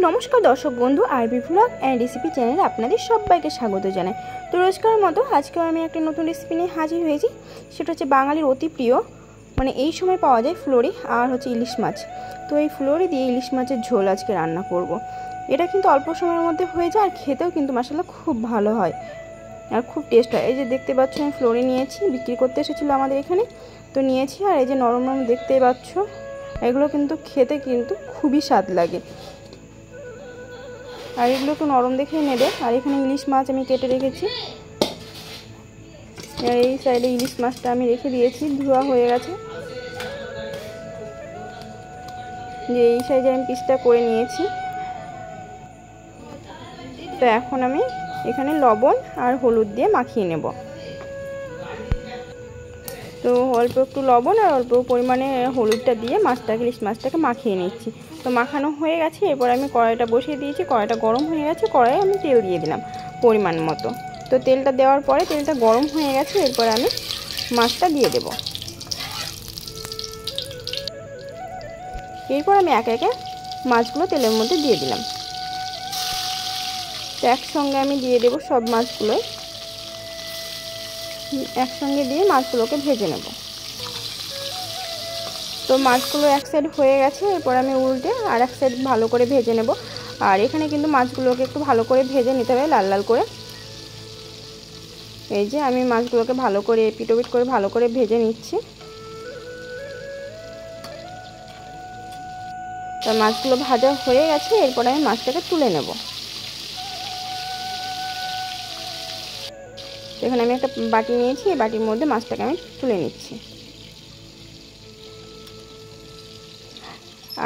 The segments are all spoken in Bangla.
নমস্কার দর্শক বন্ধু, আরবি ব্লগ অ্যান্ড রেসিপি চ্যানেলে আপনাদের সবাইকে স্বাগত জানাই। তো রোজকার মতো আজকেও আমি একটা নতুন রেসিপি নিয়ে হাজির হয়েছি। সেটা হচ্ছে বাঙালির অতি প্রিয়, মানে এই সময় পাওয়া যায় ফ্লোরি আর হচ্ছে ইলিশ মাছ। তো এই ফ্লোরি দিয়ে ইলিশ মাছের ঝোল আজকে রান্না করব। এটা কিন্তু অল্প সময়ের মধ্যে হয়ে যায় আর খেতেও কিন্তু মাশাআল্লাহ খুব ভালো হয় আর খুব টেস্ট হয়। এই যে দেখতে পাচ্ছ আমি ফ্লোরি নিয়েছি, বিক্রি করতে এসেছিলো আমাদের এখানে, তো নিয়েছি। আর এই যে নরম নরম দেখতেই পাচ্ছ, এগুলো কিন্তু খেতে কিন্তু খুবই স্বাদ লাগে। আর এগুলো একটু নরম দেখেই নেবে। আর এখানে ইলিশ মাছ আমি কেটে রেখেছি, আর এই সাইডে ইলিশ মাছটা আমি রেখে দিয়েছি, ধোয়া হয়ে গেছে। যে এই সাইডে আমি পিসটা করে নিয়েছি। তো এখন আমি এখানে লবণ আর হলুদ দিয়ে মাখিয়ে নেব। তো অল্প একটু লবণ আর অল্প পরিমাণে হলুদটা দিয়ে মাছটাকে, ইলিশ মাছটাকে মাখিয়ে নিচ্ছি। তো মাখানো হয়ে গেছে। এরপর আমি কড়াইটা বসিয়ে দিয়েছি, কড়াইটা গরম হয়ে গেছে। কড়াইয়ে আমি তেল দিয়ে দিলাম পরিমাণ মতো। তো তেলটা দেওয়ার পরে তেলটা গরম হয়ে গেছে। এরপর আমি মাছটা দিয়ে দেব। এরপর আমি একে একে মাছগুলো তেলের মধ্যে দিয়ে দিলাম। তো একসঙ্গে আমি দিয়ে দেব সব মাছগুলোই, একসঙ্গে দিয়ে মাছগুলোকে ভেজে নেব। তো মাছগুলো এক সাইড হয়ে গেছে। এরপর আমি উল্টে আর এক সাইড ভালো করে ভেজে নেব। আর এখানে কিন্তু মাছগুলোকে একটু ভালো করে ভেজে নিতে হবে, লাল লাল করে। এই যে আমি মাছগুলোকে ভালো করে এপিট ওপিট করে ভালো করে ভেজে নিচ্ছি। তো মাছগুলো ভাজা হয়ে গেছে। এরপর আমি মাছটাকে তুলে নেব। এখানে আমি একটা বাটি নিয়েছি, এই বাটির মধ্যে মাছটাকে আমি তুলে নিচ্ছি।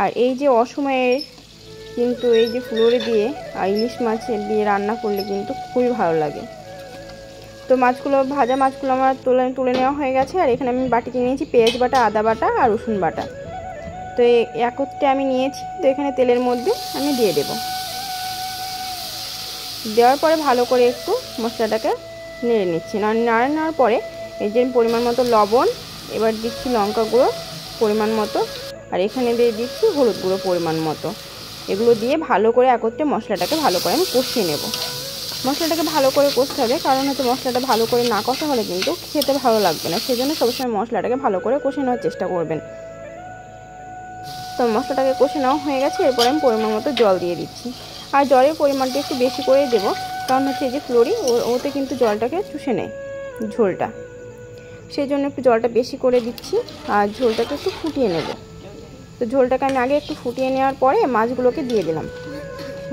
আর এই যে অসময়ে কিন্তু এই যে ফ্লোরি দিয়ে আর ইলিশ মাছের দিয়ে রান্না করলে কিন্তু খুবই ভালো লাগে। তো মাছগুলো, ভাজা মাছগুলো আমার তুলে নেওয়া হয়ে গেছে। আর এখানে আমি বাটিতে নিয়েছি পেঁয়াজ বাটা, আদা বাটা আর রসুন বাটা। তো একত্রে আমি নিয়েছি। তো এখানে তেলের মধ্যে আমি দিয়ে দেব। দেওয়ার পরে ভালো করে একটু মশলাটাকে নেড়ে নিচ্ছি। নাড়ে নেওয়ার পরে এই যে পরিমাণ মতো লবণ, এবার দিচ্ছি লঙ্কা গুঁড়ো পরিমাণ মতো, আর এখানে দিয়ে দিচ্ছি হলুদ গুঁড়ো পরিমাণ মতো। এগুলো দিয়ে ভালো করে একত্রে মশলাটাকে ভালো করে আমি কষিয়ে নেব। মশলাটাকে ভালো করে কষতে হবে, কারণ হচ্ছে মশলাটা ভালো করে না কষা হলে কিন্তু খেতে ভালো লাগবে না। সেই জন্য সবসময় মশলাটাকে ভালো করে কষে নেওয়ার চেষ্টা করবেন। তো মশলাটাকে কষে নেওয়া হয়ে গেছে। এরপর আমি পরিমাণ মতো জল দিয়ে দিচ্ছি। আর জলের পরিমাণটা একটু বেশি করে দেবো, কারণ হচ্ছে এই যে ফ্লোরি ওতে কিন্তু জলটাকে চুষে নেয় ঝোলটা, সেই জন্য একটু জলটা বেশি করে দিচ্ছি। আর ঝোলটাকে একটু ফুটিয়ে নেব। তো ঝোলটাকে আমি আগে একটু ফুটিয়ে নেওয়ার পরে মাছগুলোকে দিয়ে দিলাম।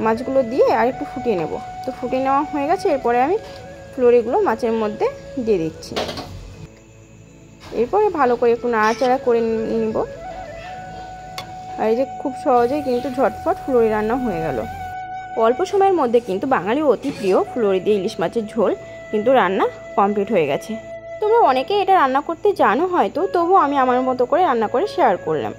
মাছগুলো দিয়ে আর একটু ফুটিয়ে নেব। তো ফুটিয়ে নেওয়া হয়ে গেছে। এরপরে আমি ফ্লোরিগুলো মাছের মধ্যে দিয়ে দিচ্ছি। এরপরে ভালো করে একটু নাড়াচাড়া করে নিব। আর এই যে খুব সহজেই কিন্তু ঝটফট ফ্লোরি রান্না হয়ে গেল। অল্প সময়ের মধ্যে কিন্তু বাঙালির অতি প্রিয় ফ্লোরি দিয়ে ইলিশ মাছের ঝোল কিন্তু রান্না কমপ্লিট হয়ে গেছে। তোমরা অনেকেই এটা রান্না করতে জানো হয়তো, তবুও আমি আমার মতো করে রান্না করে শেয়ার করলাম।